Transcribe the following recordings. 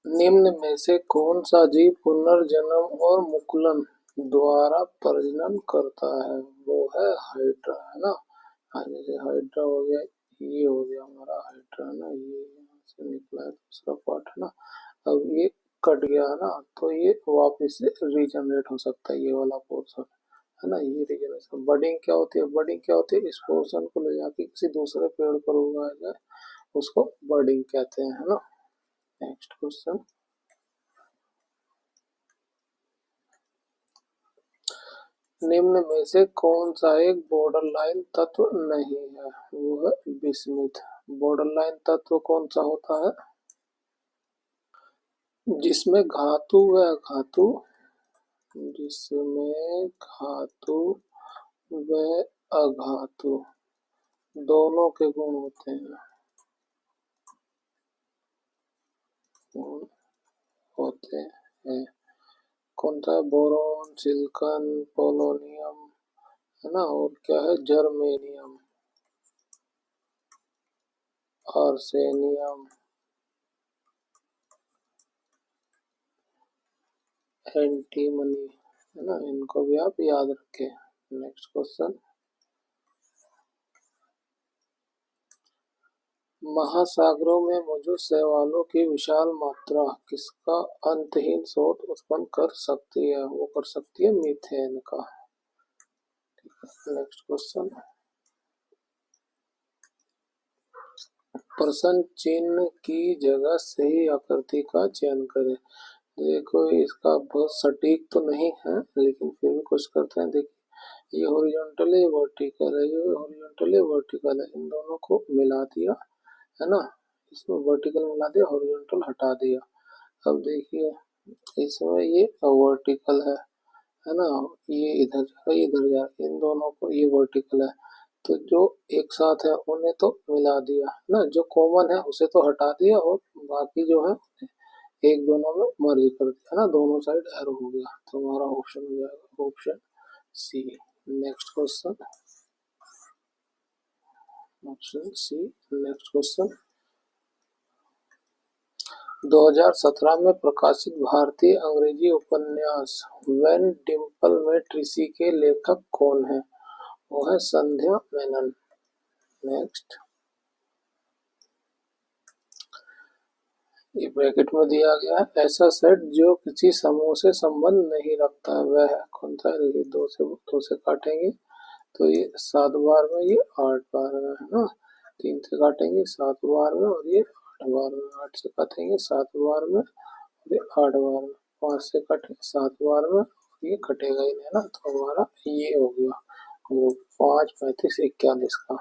निम्न में से कौन सा जीव पुनर्जन्म और मुकुलन द्वारा प्रजनन करता है? वो है हाइड्रा, है ना। जैसे हाइड्रा हो गया, ये हो गया हमारा हाइड्रा ना, ये यहाँ से निकला है दूसरा पार्ट, है ना। अब ये कट गया है ना, तो ये वापस से रीजनरेट हो सकता है, ये वाला पोर्शन, है ना। ये रीजनरेशन बडिंग क्या होती है? बडिंग क्या होती है? इस पोर्शन को ले जाके किसी दूसरे पेड़ पर उगाया जाए, उसको बडिंग कहते हैं, है ना। Next question. निम्न में से कौन सा एक बॉर्डरलाइन तत्व नहीं है? वो है बिस्मुथ। बॉर्डरलाइन तत्व कौन सा होता है? जिसमें धातु व धातु, जिसमें धातु व अधातु दोनों के गुण होते हैं, गुण होते हैं। कौन सा है? बोरोन, सिलिकॉन, पोलोनियम, है ना। और क्या है? जर्मेनियम, आर्सेनियम, एंटीमनी, है ना। इनको भी आप याद रखें। Next question. महासागरों में मौजूद शैवालों की विशाल मात्रा किसका अंतहीन स्रोत उत्पन्न कर सकती है? वो कर सकती है मीथेन का। Next question. प्रश्न चिन्ह की जगह सही आकृति का चयन करें। देखो इसका बहुत सटीक तो नहीं है, लेकिन फिर भी कुछ करते हैं। देखिए ये हॉरिजॉन्टल है, वर्टिकल है, ये हॉरिजॉन्टल है, वर्टिकल है, इन दोनों को मिला दिया, है ना। इसमें वर्टिकल मिला दिया, हॉरिजॉन्टल हटा दिया। अब देखिए इसमें ये वर्टिकल है ना। ये इधर जा रहा है, इधर जा रहा है, इन दोनों को, ये वर्टिकल है, तो जो एक साथ है उन्हें तो मिला दिया ना, जो कॉमन है उसे तो हटा दिया, और बाकी जो है एक दोनों में मर्ज कर दिया ना, दोनों साइड एरो हो गया, तो हमारा ऑप्शन हो जाएगा option C. Next question, option C. Next question. 2017 में प्रकाशित भारतीय अंग्रेजी उपन्यास व्हेन डिम्पल में ट्रिसी के लेखक कौन है? वो है संध्या मेनन। नेक्स्ट, ये ब्रैकेट में दिया गया है ऐसा सेट जो किसी समूह से संबंध नहीं रखता है, वह है कौन सा? देखिए दो से काटेंगे तो ये 7 बार में, ये 8 बार में, है ना। 3 से काटेंगे 7 बार में, और ये 8 बार में। 8 से काटेंगे 7 बार में, और ये 8 बार में। 5 से काटेंगे 7 बार में, और ये कटेगा ही नहीं ना, तो हमारा ये हो गया वो 5, 35, 41 का।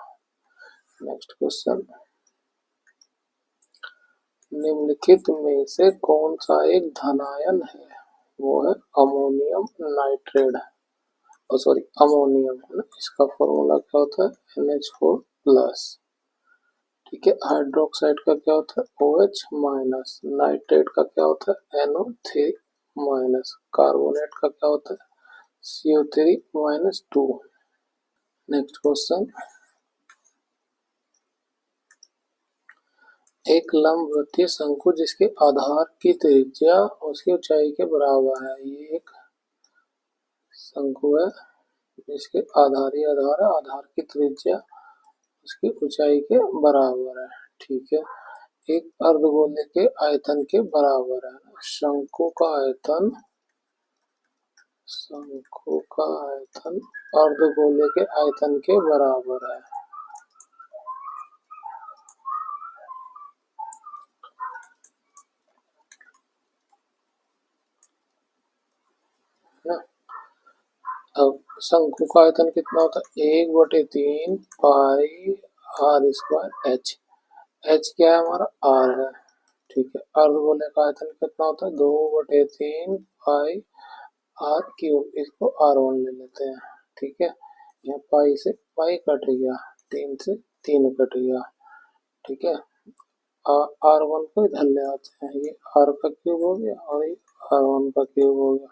Next question. निम्नलिखित में से कौन सा एक धनायन है? वो है अमोनियम नाइट्रेट, सॉरी अमोनियम, है ना। इसका फॉर्मूला क्या होता है? NH4 plus. ठीक है, हाइड्रोक्साइड का क्या होता है? OH minus. नाइट्रेट का क्या होता है? NO3 minus. कार्बोनेट का क्या होता है? CO3 minus 2। Next question. एक लंबवृत्तीय शंकु जिसके आधार की त्रिज्या उसकी ऊंचाई के बराबर है। ये एक शंकु है जिसके आधार है, आधार की त्रिज्या उसकी ऊंचाई के बराबर है। ठीक है, एक अर्धगोले के आयतन के बराबर है। शंकु का आयतन, शंकु का आयतन अर्धगोले के आयतन के बराबर है ना। अब शंकु का आयतन कितना होता है? 1/3 पाई आर स्क्वायर एच। एच क्या है हमारा? आर है। ठीक है, अर्धगोले का आयतन कितना होता है? 2/3 पाई आर क्यूब। इसको R1 ले लेते हैं। ठीक है, यहाँ पाई से पाई कट गया, 3 से 3 कट गया। ठीक है, R1 को इधर ले आते हैं, ये R का क्यूब हो गया और ये R1 का क्यूब हो गया।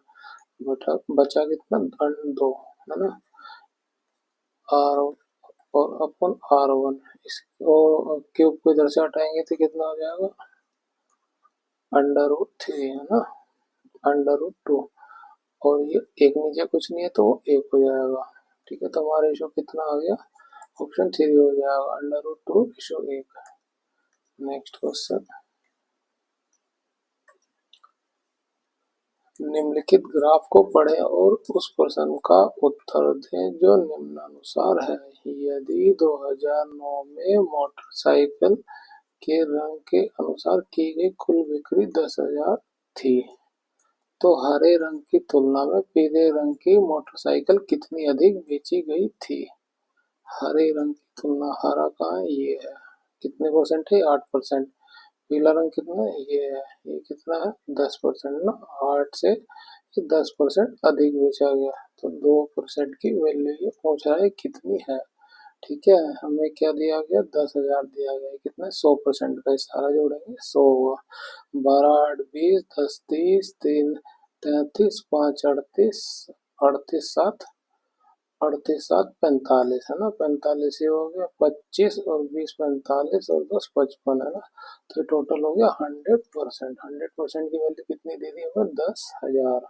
बचा बचा कितना? धन 2, है ना। आर और अपन R1, इसको क्यूब को इधर से हटाएंगे तो कितना हो जाएगा? √3 है ना, √2, और ये एक नीचे कुछ नहीं है तो वो एक हो जाएगा। ठीक है, तो हमारा रेशो कितना आ गया, ऑप्शन 3 हो जाएगा, √2:1। नेक्स्ट क्वेश्चन, निम्नलिखित ग्राफ को पढ़ें और उस प्रश्न का उत्तर दें जो निम्नानुसार है। यदि 2009 में मोटरसाइकिल के रंग के अनुसार की गई कुल बिक्री 10,000 थी, तो हरे रंग की तुलना में पीले रंग की मोटरसाइकिल कितनी अधिक बेची गई थी। हरे रंग की तुलना, हरा कहाँ है, ये है, कितने परसेंट है, 8%। पीला रंग कितना है, ये है, ये कितना है, 10% ना, 8 से 10% अधिक बेचा गया, तो 2% की वैल्यू ये पूछ रहा है कितनी है। ठीक है, हमें क्या दिया गया, 10,000 दिया गया, कितना 100% का, सारा जोड़ेंगे 100 हुआ, 12 8 20, 10 30, 3 33, 5 38, 38 7, 38 7 45 है ना, 45 ये हो गया, 25 और 20 45 और 10 55 है ना, तो टोटल हो गया 100%। 100% की वैल्यू कितनी दे दी हमें, 10,000।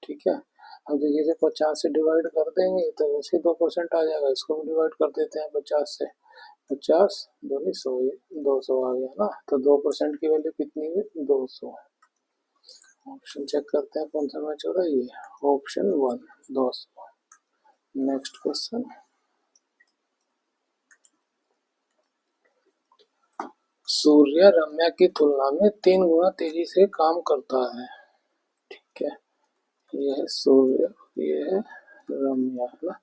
ठीक है, अब देखिए इसे 50 से डिवाइड कर देंगे तो वैसे 2% आ जाएगा, इसको भी डिवाइड कर देते हैं 50 से, 50 दूनी 100, 200 आ गया ना, तो 2% की वैल्यू कितनी हुई, 200। ऑप्शन चेक करते हैं कौन सा मैच हो रहा है, ये ऑप्शन 1, 200। नेक्स्ट क्वेश्चन, सूर्य रम्या की तुलना में 3 गुना तेजी से काम करता है। ठीक है, ये है सूर्य, ये है रम्या, है ना।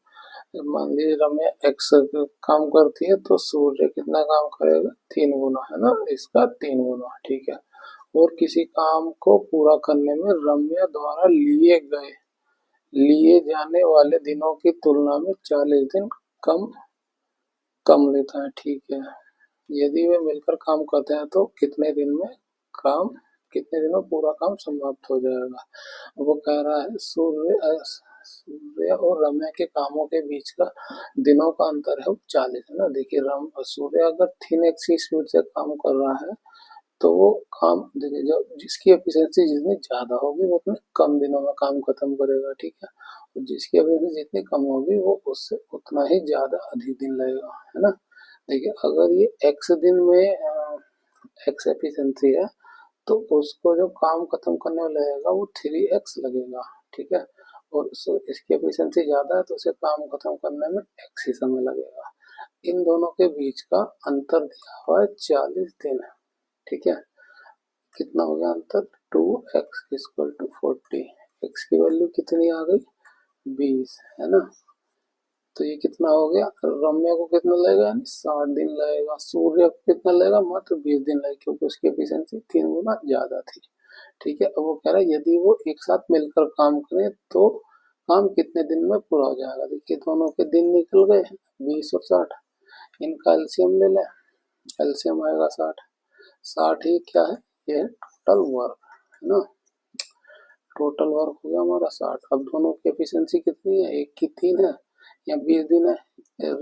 मान लीजिए रम्या x काम करती है तो सूर्य कितना काम करेगा, 3 गुना, है ना, इसका 3 गुना। ठीक है, और किसी काम को पूरा करने में रम्या द्वारा लिए जाने वाले दिनों की तुलना में 40 दिन कम कम लेता है। ठीक है, यदि वे मिलकर काम करते हैं तो काम कितने दिन में पूरा काम समाप्त हो जाएगा। वो कह रहा है सूर्य और रम्या के कामों के बीच का दिनों का अंतर है वो 40 है ना। देखिए सूर्य अगर 3x की स्पीड से काम कर रहा है तो वो काम, देखिए जब जिसकी एफिशिएंसी जितनी ज्यादा होगी वो उतने कम दिनों में काम खत्म करेगा। ठीक है, और जिसकी एफिशिएंसी जितनी कम होगी वो उससे उतना ही ज्यादा अधिक दिन लगेगा, है ना। देखिए अगर ये x दिन में x एफिशिएंसी है तो उसको जो काम खत्म करने में लगेगा वो 3x लगेगा। ठीक है, और इसकी एफिशिएंसी ज्यादा है तो उसे काम खत्म करने में x ही समय लगेगा। इन दोनों के बीच का अंतर दिया हुआ है 40 दिन। ठीक है, कितना हो गया अंतर, 2x इक्वल टू 40। x की वैल्यू कितनी आ गई, 20, है ना। तो ये कितना हो गया, रम्या को कितना लगेगा, 60 दिन लगेगा, सूर्य को कितना लगेगा, मात्र 20 दिन लगेगा, क्योंकि उसकी एफिशिएंसी 3 गुना ज्यादा थी। ठीक है, अब वो कह रहा है यदि वो एक साथ मिलकर काम करें तो काम कितने दिन में पूरा हो जाएगा। देखिए दोनों के दिन निकल गए, 20 और 60, इनका एलसीएम ले लें, एलसीएम आएगा 60। 60 ही क्या है, ये टोटल वर्क, है ना। टोटल वर्क हो गया हमारा 60। अब दोनों की एफिशिएंसी कितनी है, एक की 3 है या 20 दिन है,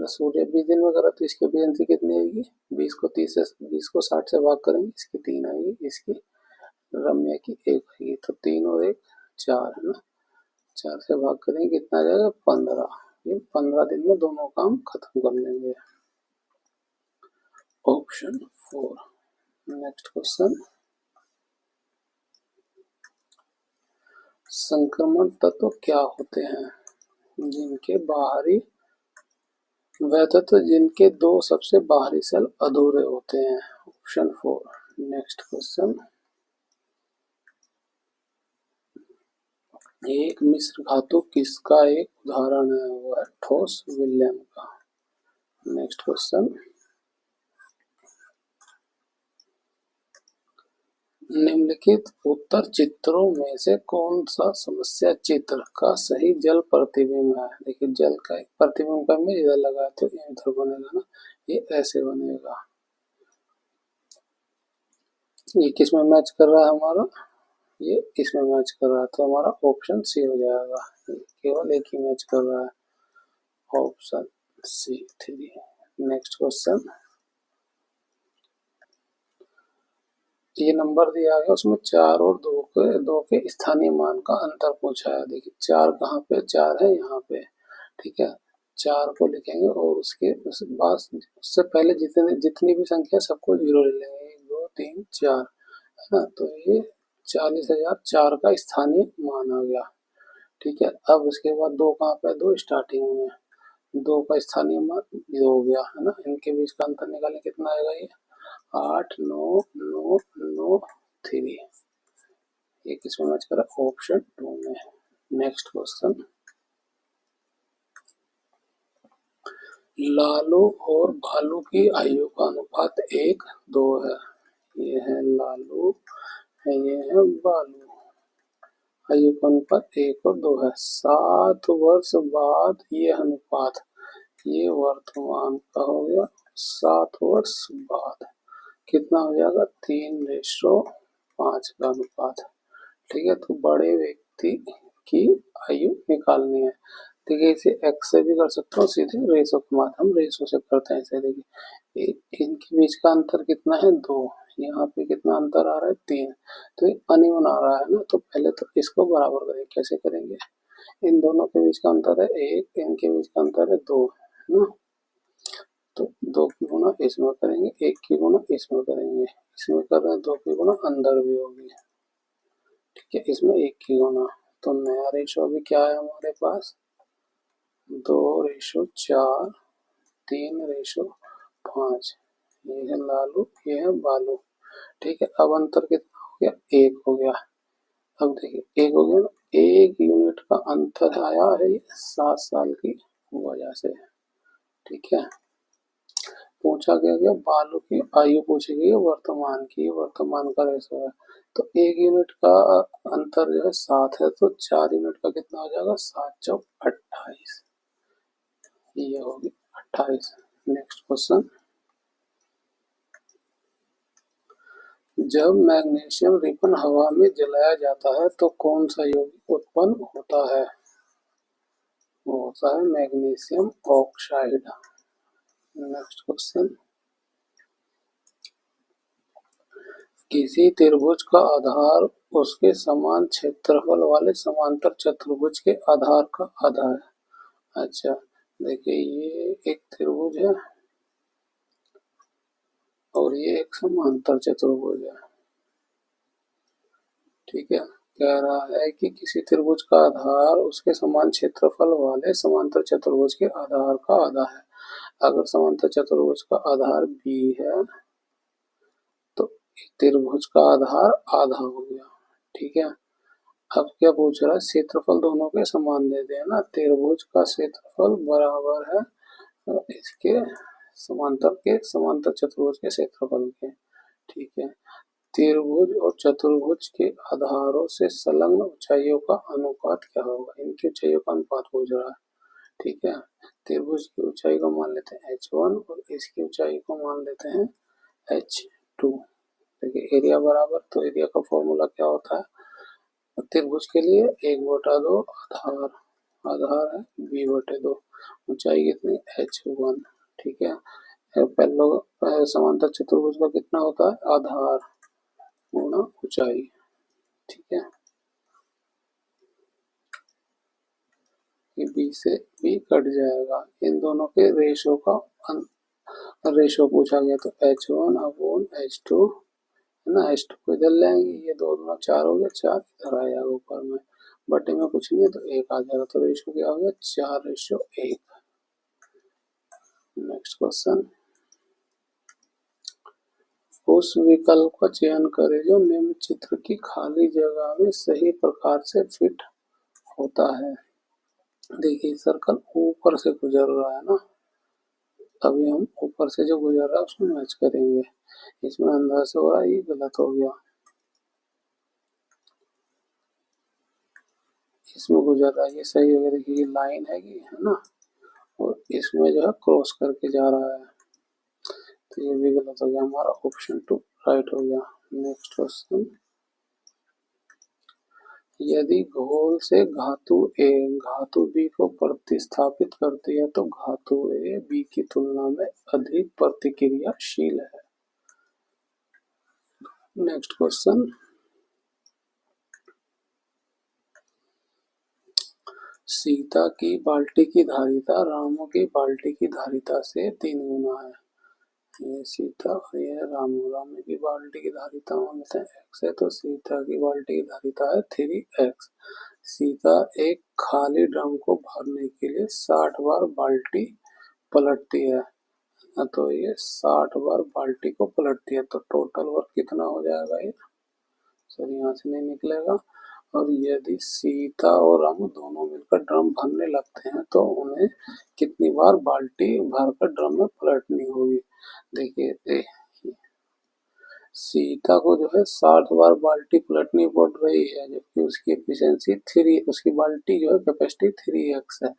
सूर्य 20 दिन में करा तो इसकी एफिशिएंसी कितनी आएगी, 20 को 60 से भाग करेंगे, इसकी 3 आएगी, इसकी रम्या की 1 आएगी, तो 3 और 1 4, है ना। 4 से भाग करेंगे कितना आ जाएगा, 15। ये 15 दिन में दोनों काम खत्म कर लेंगे। ऑप्शन 4। नेक्स्ट क्वेश्चन, संक्रमण तत्व क्या होते हैं जिनके बाहरी वह तत्व जिनके 2 सबसे बाहरी सेल अधूरे होते हैं। ऑप्शन 4। नेक्स्ट क्वेश्चन, एक मिश्र धातु किसका एक उदाहरण है, वो है ठोस विलयन का। नेक्स्ट क्वेश्चन, निम्नलिखित उत्तर चित्रों में से कौन सा समस्या चित्र का सही जल प्रतिबिंब है। देखिए जल का एक प्रतिबिंब का इमेज इधर लगा तो ये इधर बनेगा ना, ये ऐसे बनेगा। ये किस में मैच कर रहा है हमारा, ये इसमें मैच कर रहा है, तो हमारा ऑप्शन सी हो जाएगा। केवल एक ही मैच कर रहा है, ऑप्शन सी 3। नेक्स्ट क्वेश्चन, ये नंबर दिया गया, उसमें 4 और 2 के स्थानीय मान का अंतर पूछा है। देखिए 4 कहाँ पे, 4 है यहाँ पे, ठीक है। 4 को लिखेंगे और उस बाद उससे पहले जितनी भी संख्या सबको 0 ले लेंगे, 1 2 3 4, है ना। तो ये 40,004 का स्थानीय मान आ गया, ठीक है। अब उसके बाद 2 कहाँ पे, 2 स्टार्टिंग में, 2 का स्थानीय मान 2 हो गया, है ना। इनके बीच का अंतर निकालें, कितना आएगा ये 8 9 9 9 3। ये किसमें मैच करा, ऑप्शन 2 में। नेक्स्ट क्वेश्चन, लालू और भालू की आयु का अनुपात 1:2 है। ये है लालू है, ये है बालू। आयु का अनुपात 1 और 2 है। 7 वर्ष बाद ये अनुपात, ये वर्तमान का हो गया, 7 वर्ष बाद कितना हो जाएगा, 3:5 का अनुपात, ठीक है। तो बड़े व्यक्ति की आयु निकालनी है। देखिए इसे एक्स से भी कर सकते हो, सीधे रेशो के माध्यम, हम रेशो से करते हैं इसे। देखिए इनके बीच का अंतर कितना है, 2। यहाँ पे कितना अंतर आ रहा है, 3। तो ये अनिवन आ रहा है ना, तो पहले तो इसको बराबर करेंगे। कैसे करेंगे, इन दोनों के बीच का अंतर है 1, इनके बीच का अंतर है 2, है ना। तो 2 की गुणा इसमें करेंगे, 1 की गुणा इसमें करेंगे। इसमें कर रहे हैं 2 की गुणा अंदर भी होगी, ठीक है। इसमें 1 की गुणा, तो नया रेशो अभी क्या है हमारे पास, 2:4, 3:5। ये है लालू, ये है बालू, ठीक है। अब अंतर कितना हो गया, 1 हो गया। अब देखिए 1 हो गया ना, 1 यूनिट का अंतर आया है ये 7 साल की वजह से, ठीक है। पूछा क्या गया, बालू की आयु पूछी गई है, वर्तमान की, वर्तमान का रेशो है। तो 1 यूनिट का अंतर जो है 7 है, तो 4 यूनिट का कितना हो जाएगा, 7 चौक 28, ये होगी 28। नेक्स्ट क्वेश्चन, जब मैग्नीशियम रिबन हवा में जलाया जाता है तो कौन सा यौगिक उत्पन्न होता है, वो होता है मैग्नीशियम ऑक्साइड। नेक्स्ट क्वेश्चन, किसी त्रिभुज का आधार उसके समान क्षेत्रफल वाले समांतर चतुर्भुज के आधार का आधा है। अच्छा देखिए ये एक त्रिभुज है और ये एक समांतर चतुर्भुज है, ठीक है। कह रहा है कि किसी त्रिभुज का आधार उसके समान क्षेत्रफल वाले समांतर चतुर्भुज के आधार का आधा है। अगर समांतर चतुर्भुज का आधार b है तो त्रिभुज का आधार आधा हो गया, ठीक है। अब क्या पूछ रहा है, क्षेत्रफल दोनों के समान दे देना, त्रिभुज का क्षेत्रफल बराबर है इसके समांतर चतुर्भुज के क्षेत्रफल के, ठीक है। त्रिभुज और चतुर्भुज के आधारों से संलग्न ऊंचाइयों का अनुपात क्या होगा, इनकी ऊंचाइयों का अनुपात पूछ रहा है, ठीक है। त्रिभुज की ऊंचाई को मान लेते हैं h1 और इसकी ऊंचाई को मान लेते हैं h2। देखिए एरिया बराबर, तो एरिया का फॉर्मूला क्या होता है, त्रिभुज के लिए 1/2 आधार, आधार है b/2, ऊंचाई कितनी h1, ठीक है। पहले समांतर चतुर्भुज का कितना होता है, आधार गुणा ऊंचाई, ठीक है। ये b से b कट जाएगा, इन दोनों के रेशो का रेशो पूछा गया, तो h1/h2, है ना। h2 को इधर लेंगे, ये 2 दूना 4 हो गया, 4 इधर आ जाएगा ऊपर में, बटे में कुछ नहीं है तो 1 आ जाएगा, तो रेशो क्या हो गया, 4:1। नेक्स्ट क्वेश्चन, उस विकल्प का चयन करें जो निम्न चित्र की खाली जगह में सही प्रकार से फिट होता है। देखिए सर्कल ऊपर से गुजर रहा है ना, अभी हम ऊपर से जो गुजर रहा है उसमें मैच करेंगे, इसमें अंदर से हो रहा है, ये गलत हो गया, इसमें गुजर रहा है, ये सही हो गया। देखिए ये लाइन है ना, और इसमें जो है क्रॉस करके जा रहा है, तो ये भी गलत हो गया, हमारा ऑप्शन 2 राइट हो गया। नेक्स्ट क्वेश्चन, यदि घोल से धातु ए धातु बी को प्रतिस्थापित करती है तो धातु ए बी की तुलना में अधिक प्रतिक्रियाशील है। नेक्स्ट क्वेश्चन, सीता की बाल्टी की धारिता रामू की बाल्टी की धारिता से 3 गुना है। ये सीता और ये रामू। रामू की बाल्टी की धारिता मानते हैं एक्स है, तो सीता की बाल्टी की धारिता है 3x। सीता एक खाली ड्रम को भरने के लिए 60 बार बाल्टी पलटती है, तो ये 60 बार बाल्टी को पलटती है, तो टोटल वर्क कितना हो जाएगा ये, सर यहाँ से नहीं निकलेगा। और यदि सीता और रामू दोनों मिलकर ड्रम भरने लगते हैं तो उन्हें कितनी बार बाल्टी भरकर ड्रम में पलटनी होगी। देखिए सीता को जो है 60 बार बाल्टी पलटनी पड़ रही है, जबकि उसकी एफिशिएंसी 3, उसकी बाल्टी जो है कैपेसिटी 3x है।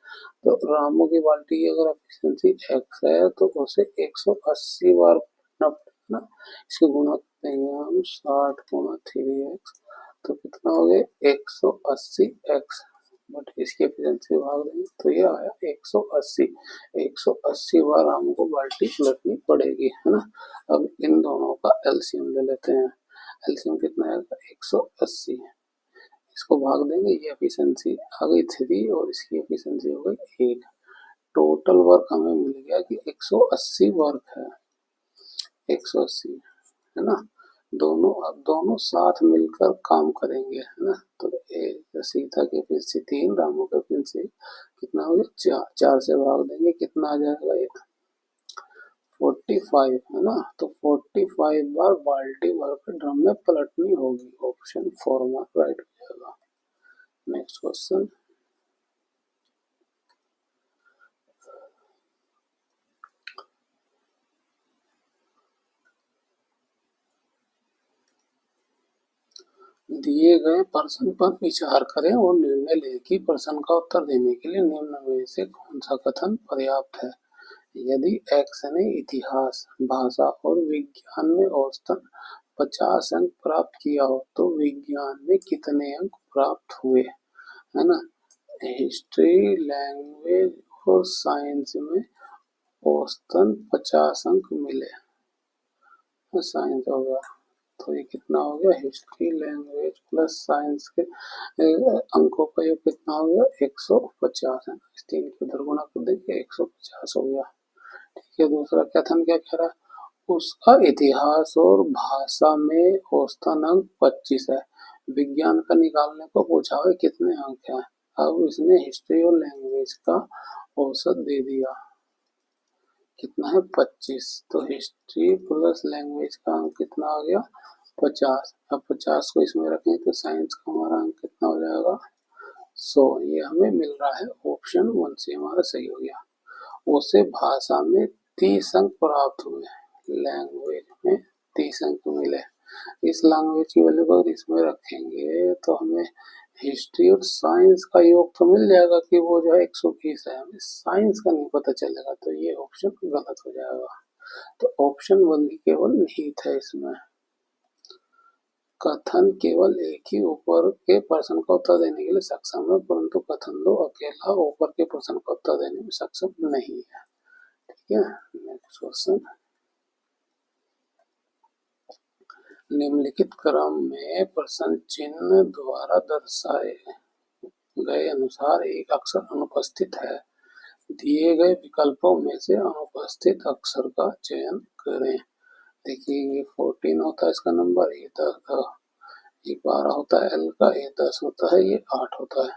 तो रामू की बाल्टी की अगर एफिशिएंसी x है तो उसे 180 बार पलटना पड़ेगा ना। इसको गुणा करेंगे हम 60 गुणा 3x, तो कितना हो गया 180x, बट इसकी एफिशिएंसी भाग देंगे तो ये आया 180। 180 बार हमको बाल्टी पलटनी पड़ेगी, है ना। अब इन दोनों का एलसीएम ले लेते हैं। एलसीएम कितना आएगा 180, इसको भाग देंगे, ये एफिशिएंसी आ गई 3 और इसकी एफिशिएंसी हो गई 1। टोटल वर्क हमें मिल गया कि 180 वर्क है, 180, है ना। अब दोनों साथ मिलकर काम करेंगे, है ना। तो सीता की एफिशिएंसी 3, रामू की एफिशिएंसी कितना हो गया 4, 4 से भाग देंगे कितना आ जाएगा ये 45, है ना। तो 45 बार बाल्टी भरकर ड्रम में पलटनी होगी, ऑप्शन 4 में राइट हो जाएगा। नेक्स्ट क्वेश्चन, दिए गए प्रश्न पर विचार करें और निर्णय लें कि प्रश्न का उत्तर देने के लिए निम्न में से कौन सा कथन पर्याप्त है। यदि एक्स ने इतिहास, भाषा और विज्ञान में औसतन 50 अंक प्राप्त किया हो तो विज्ञान में कितने अंक प्राप्त हुए, है ना। हिस्ट्री, लैंग्वेज और साइंस में औसतन 50 अंक मिले, साइंस हो गया, तो ये कितना हो गया हिस्ट्री, लैंग्वेज प्लस साइंस के अंकों का योग कितना हो गया 150 है। इस 3 को उधर गुणा कर देंगे 150 हो गया। ठीक है, दूसरा कथन क्या कह रहा है, उसका इतिहास और भाषा में औसतन अंक 25 है। विज्ञान का निकालने को पूछा है कितने अंक हैं, अब इसने हिस्ट्री और लैंग्वेज का औसत दे दिया, कितना है 25, तो हिस्ट्री प्लस लैंग्वेज का अंक कितना आ गया 50। अब 50 को इसमें रखें तो साइंस का हमारा अंक कितना हो जाएगा 100। ये हमें मिल रहा है ऑप्शन 1 से हमारा सही हो गया। उसे भाषा में 30 अंक प्राप्त हुए, लैंग्वेज में 30 अंक मिले। इस लैंग्वेज की वैल्यू को अगर इसमें रखेंगे तो हमें हिस्ट्री और साइंस का योग तो मिल जाएगा कि वो जो है 120 है, हमें साइंस का नहीं पता चलेगा, तो ये ऑप्शन गलत हो जाएगा। तो ऑप्शन 1 ही केवल निहित है इसमें। कथन केवल एक ही ऊपर के प्रश्न का उत्तर देने के लिए सक्षम है, परंतु कथन 2 अकेला ऊपर के प्रश्न का उत्तर देने में सक्षम नहीं है। ठीक है, नेक्स्ट क्वेश्चन, निम्नलिखित क्रम में प्रश्न चिन्ह द्वारा दर्शाए गए अनुसार एक अक्षर अनुपस्थित है, दिए गए विकल्पों में से अनुपस्थित अक्षर का चयन करें। देखिए ये 14 होता है इसका नंबर, ये 10, ये 12 होता है एल का, ये 10 होता है, ये 8 होता है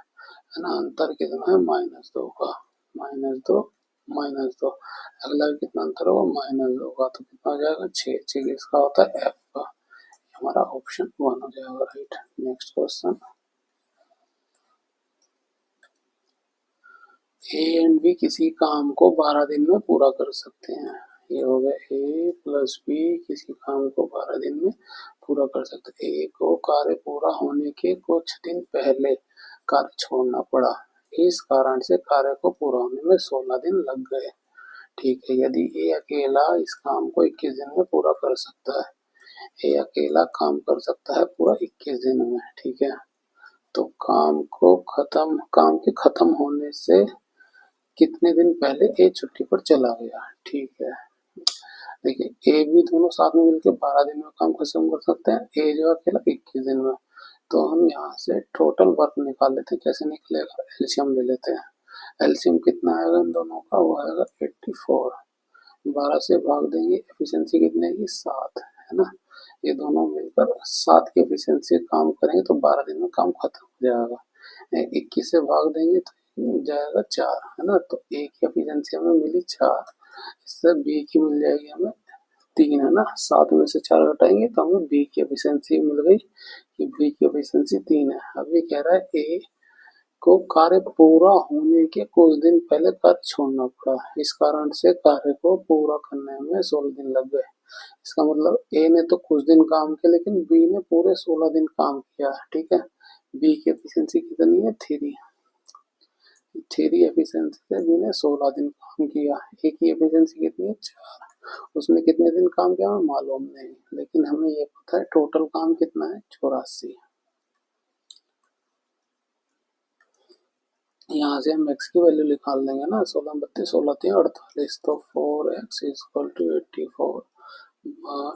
ना। अंतर कितना है -2 का, -2 -2, अगला कितना अंतर होगा -2 का, तो कितना हो जाएगा 6, 6 इसका होता है एफ का, हमारा ऑप्शन 1 हो जाएगा right. Next question, A and B किसी काम को 12 दिन में पूरा कर सकते हैं। ये हो गया ए प्लस बी किसी काम को 12 दिन में पूरा कर सकते हैं। ए को कार्य पूरा होने के कुछ दिन पहले कार्य छोड़ना पड़ा, इस कारण से कार्य को पूरा होने में 16 दिन लग गए। ठीक है, यदि ए अकेला इस काम को 21 दिन में पूरा कर सकता है, ए अकेला काम कर सकता है पूरा 21 दिन में, ठीक है, तो काम के खत्म होने से कितने दिन पहले ए छुट्टी पर चला गया। ठीक है, देखिए ए बी दोनों साथ में मिलकर 12 दिन में काम खत्म कर सकते हैं, ए जो अकेला 21 दिन में। तो हम यहाँ से टोटल वर्क निकाल लेते हैं। कैसे निकलेगा, एलसीएम ले लेते हैं। एलसीएम कितना आएगा इन दोनों का, वो आएगा 84। 12 से भाग देंगे, एफिशिएंसी कितनी आएगी 7, है ना। ये दोनों मिलकर 7 की एफिशिएंसी काम करेंगे तो 12 दिन में काम खत्म हो जाएगा। 21 से भाग देंगे तो जाएगा 4, है ना। तो ए की एफिशिएंसी हमें मिली 4, इससे बी की मिल जाएगी हमें 3, है ना। 7 में से 4 घटाएंगे तो हमें बी की एफिशिएंसी मिल गई कि बी की एफिशिएंसी 3 है। अब ये कह रहा है ए को कार्य पूरा होने के कुछ दिन पहले कार्य छोड़ना पड़ा, इस कारण से कार्य को पूरा करने में 16 दिन लग गए। इसका मतलब ए ने तो कुछ दिन काम किया लेकिन बी ने पूरे 16 दिन काम किया, ठीक है। बी की एफिशिएंसी कितनी है 3, 3 एफिशिएंसी से बी ने 16 दिन काम किया। ए की एफिशिएंसी कितनी है 4, उसने कितने दिन काम किया हमें मालूम नहीं, लेकिन हमें ये पता है टोटल काम कितना है 84। यहाँ से हम x की वैल्यू निकाल देंगे ना, 16 32 16 3 48, तो 4x इक्वल टू 84,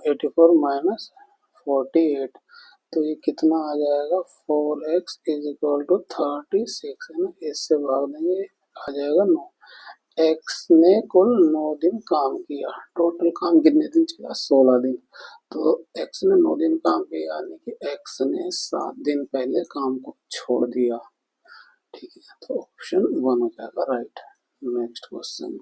84 माइनस 48, तो ये कितना आ जाएगा 4x इज इक्वल टू 36, है ना। इससे भाग देंगे आ जाएगा 9। x ने कुल 9 दिन काम किया, टोटल काम कितने दिन चला 16 दिन, तो x ने 9 दिन काम किया यानी कि x ने 7 दिन पहले काम को छोड़ दिया, ठीक है। तो ऑप्शन 1 हो जाएगा राइट। नेक्स्ट क्वेश्चन,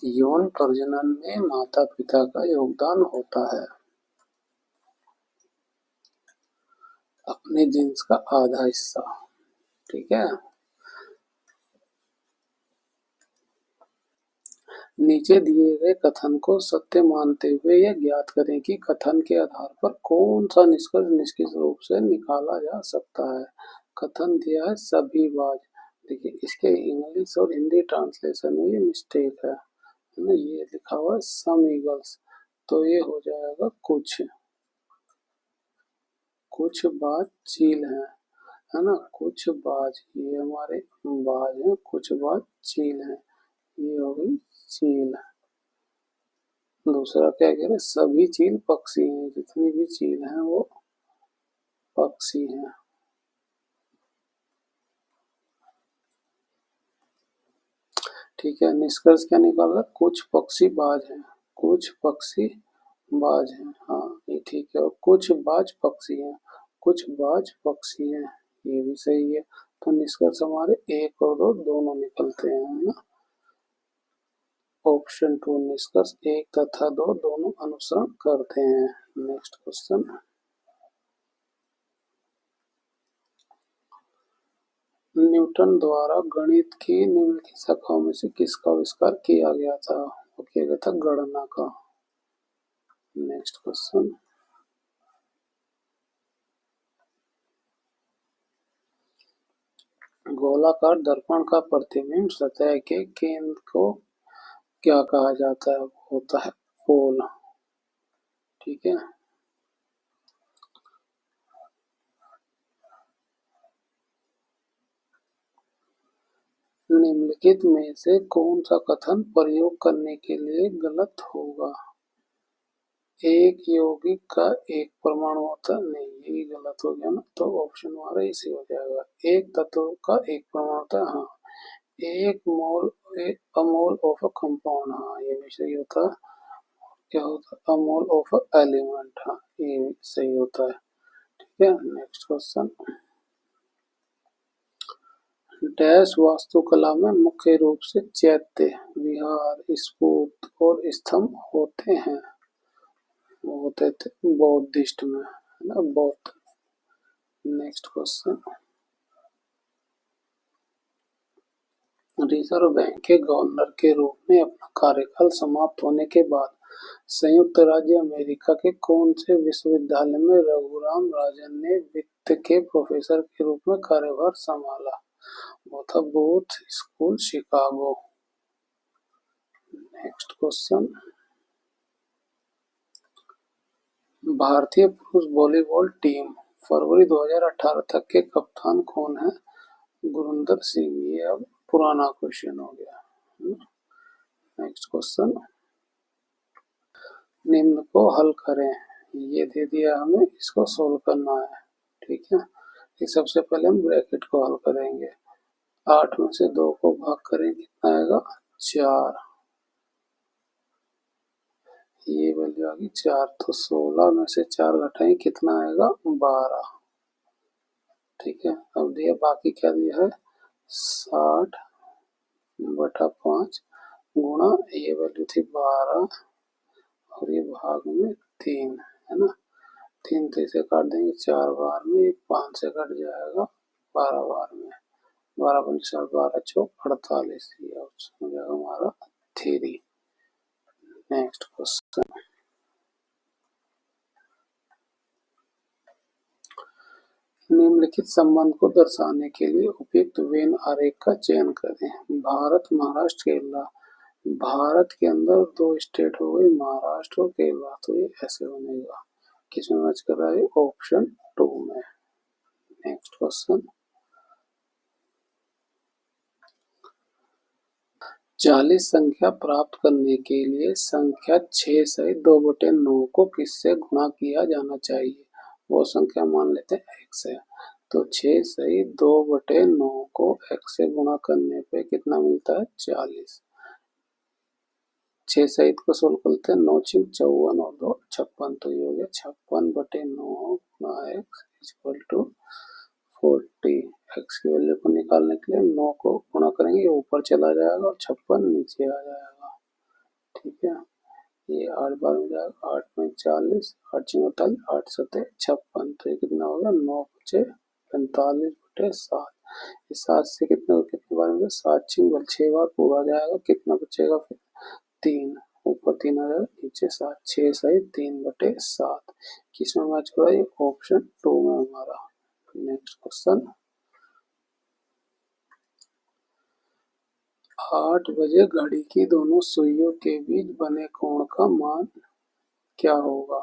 यौन प्रजनन में माता पिता का योगदान होता है अपने जीन्स का आधा हिस्सा, ठीक है। नीचे दिए गए कथन को सत्य मानते हुए यह ज्ञात करें कि कथन के आधार पर कौन सा निष्कर्ष निश्चित रूप से निकाला जा सकता है। कथन दिया है सभी बाज, देखिए इसके इंग्लिश और हिंदी ट्रांसलेशन में ये मिस्टेक है ना, ये लिखा हुआ है सम ईगल्स, तो ये हो जाएगा कुछ बाज चील है ना। कुछ बाज, ये हमारे बाज है, कुछ बाज चील है, ये हो गई चील। दूसरा क्या कह रहे हैं, सभी चील पक्षी हैं, जितनी भी चील हैं वो पक्षी हैं। ठीक है, निष्कर्ष क्या निकाला, कुछ पक्षी बाज हैं, कुछ पक्षी बाज हैं, हाँ ये ठीक है। और कुछ बाज पक्षी हैं, कुछ बाज पक्षी हैं, ये भी सही है। तो निष्कर्ष हमारे 1 और 2 दोनों निकलते हैं, है ना। ऑप्शन 2 निष्कर्ष 1 तथा 2 दोनों अनुसरण करते हैं। नेक्स्ट क्वेश्चन, न्यूटन द्वारा गणित की निम्नलिखित शाखाओं में से किसका आविष्कार किया गया था, वो किया गया था गणना का। नेक्स्ट क्वेश्चन, गोलाकार दर्पण का प्रतिबिंब सतह के केंद्र को क्या कहा जाता है, वो होता है पोल, ठीक है। निम्नलिखित में से कौन सा कथन प्रयोग करने के लिए गलत होगा, एक यौगिक का एक परमाणु होता है, नहीं ये गलत हो गया ना, तो ऑप्शन हमारा इसी हो जाएगा। एक तत्व का एक परमाणु होता है, हाँ। एक मोल, एक अमोल ऑफ अ कंपाउंड, हाँ ये भी सही होता है। क्या होता है, अमोल ऑफ अ एलिमेंट, हाँ ये भी सही होता है, ठीक है। नेक्स्ट क्वेश्चन, डैश वास्तुकला में मुख्य रूप से चैत्य, विहार, स्फूर्त और स्तंभ होते हैं, वो होते थे बौद्धिस्ट में, है ना, बौद्ध। नेक्स्ट क्वेश्चन, रिजर्व बैंक के गवर्नर के रूप में अपना कार्यकाल समाप्त होने के बाद संयुक्त राज्य अमेरिका के कौन से विश्वविद्यालय में रघुराम राजन ने वित्त के प्रोफेसर के रूप में कार्यभार संभाला, वो था booth school Chicago. Next question, भारतीय पुरुष वॉलीबॉल टीम फरवरी 2018 तक के कप्तान कौन है, गुरिंदर सिंह, ये अब पुराना क्वेश्चन हो गया। नेक्स्ट क्वेश्चन, निम्न को हल करें। ये दे दिया हमें, इसको सोल्व करना है। ठीक है, ये सबसे पहले हम ब्रैकेट को हल करेंगे। 8 में से 2 को भाग करें, कितना आएगा 4। ये वैल्यू आ गई 4, तो 16 में से 4 घटाएं, कितना आएगा 12। ठीक है, अब दिया बाकी क्या दिया है 60/5 गुणा, ये वैल्यू थी 12 और ये भाग में 3 है ना। 3 तो इसे काट देंगे 4 बार में, 5 से कट जाएगा 12 बार में, 12 पंच 12 चौक 48, ये ऑप्शन हो जाएगा हमारा 3। नेक्स्ट क्वेश्चन, निम्नलिखित संबंध को दर्शाने के लिए उपयुक्त वेन आरेख का चयन करें। भारत, महाराष्ट्र, केरला। भारत के अंदर 2 स्टेट हो गए, महाराष्ट्र और केरला, तो ये ऐसे बनेगा। किसमें मैच कर रहा है, ऑप्शन 2 में। नेक्स्ट क्वेश्चन, 40 संख्या प्राप्त करने के लिए संख्या 6 सहित 2/9 को किससे गुणा किया जाना चाहिए। वो संख्या मान लेते हैं x है, तो 6 सहित 2/9 को x से गुणा करने पे कितना मिलता है 40। 6 सहित को सोल्व करते हैं, 9 6 54 और 2 56, तो ये हो गया 56/9 गुणा x इक्वल टू 40। x की वैल्यू को निकालने के लिए 9 को गुणा करेंगे, ये ऊपर चला जाएगा और 56 नीचे आ जाएगा। ठीक है, ये 8 बार में जाएगा, 8 में 40, 8 6 48, 8 7 56, तो ये कितना हो गया 9 5 45/7। इस 7 से कितने बार में 7 6 बार पूरा जाएगा, कितना बचेगा फिर 3, ऊपर 3 आ जाएगा, नीचे 7, 6 सहित 3/7। किसमें मैच हो रहा है, ऑप्शन 2 में हमारा। नेक्स्ट क्वेश्चन, 8 बजे घड़ी की दोनों सुइयों के बीच बने कोण का मान क्या होगा।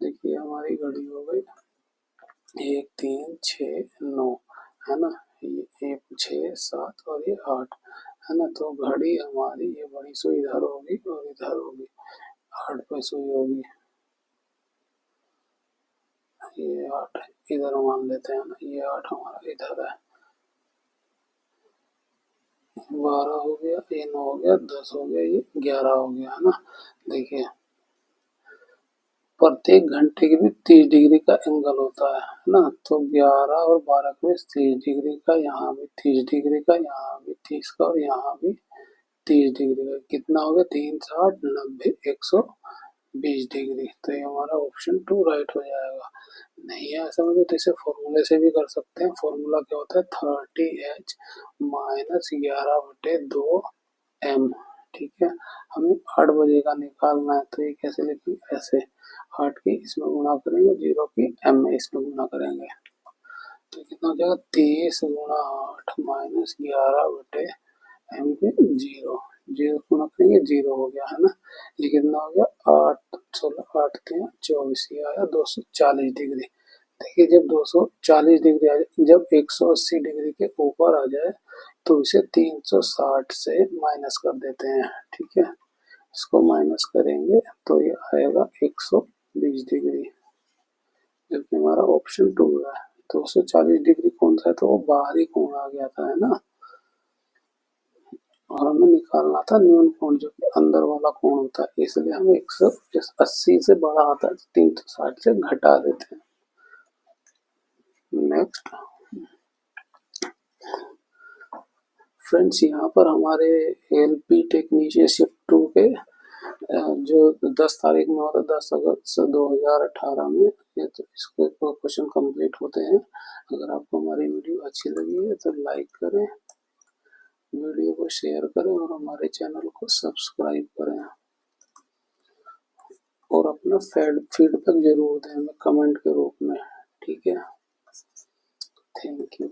देखिए हमारी घड़ी हो गई 1 3 6 9 है ना, ये 1 6 7 और ये 8 है ना। तो घड़ी हमारी ये बड़ी सुई इधर होगी और इधर होगी, 8 पे सुई होगी, ये 8 इधर मान लेते हैं ना, ये 8 हमारा इधर है। 12 हो गया, ये 9 हो गया, 10 हो गया, ये 11 हो गया है ना। देखिए प्रत्येक घंटे के भी 30 डिग्री का एंगल होता है ना, तो 11 और 12 के बीच 30 डिग्री का, यहाँ भी 30 डिग्री का, यहाँ भी 30 का और यहाँ भी 30 डिग्री का, कितना हो गया 3 60 90 120 डिग्री। तो ये हमारा ऑप्शन 2 राइट हो जाएगा। नहीं है ऐसा मुझे, तो इसे फॉर्मूले से भी कर सकते हैं। फॉर्मूला क्या होता है 30h माइनस 11/2 m। ठीक है, हमें 8 बजे का निकालना है, तो ये कैसे लिखेंगे, ऐसे 8 की इसमें गुणा करेंगे, 0 की m में इसमें गुणा करेंगे, तो कितना हो जाएगा 23 गुणा 8 माइनस 11/m के 0, 0 गुणा करेंगे 0 हो गया है ना। ये कितना हो गया 8 16 8 3 24, ये आया 240 डिग्री। देखिए जब 240 डिग्री आ जाए, जब 180 डिग्री के ऊपर आ जाए तो इसे 360 से माइनस कर देते हैं। ठीक है, इसको माइनस करेंगे तो ये आएगा 120 डिग्री, जबकि हमारा ऑप्शन 2 है। 240 डिग्री कौन सा है, तो वो बाहरी कोण आ गया था है ना, और हमें निकालना था न्यून कोण जो कि अंदर वाला कोण होता है, इसलिए हम 180 से बड़ा आता है 360 से घटा देते हैं। नेक्स्ट फ्रेंड्स, यहाँ पर हमारे एलपी टेक्नीशियन शिफ्ट 2 के जो 10 तारीख में होता है 10 अगस्त 2018 में, ये तो इसके क्वेश्चन कंप्लीट होते हैं। अगर आपको हमारी वीडियो अच्छी लगी है तो लाइक करें, वीडियो को शेयर करें और हमारे चैनल को सब्सक्राइब करें, और अपना फीडबैक जरूर दें हमें कमेंट के रूप में। ठीक है, थैंक यू।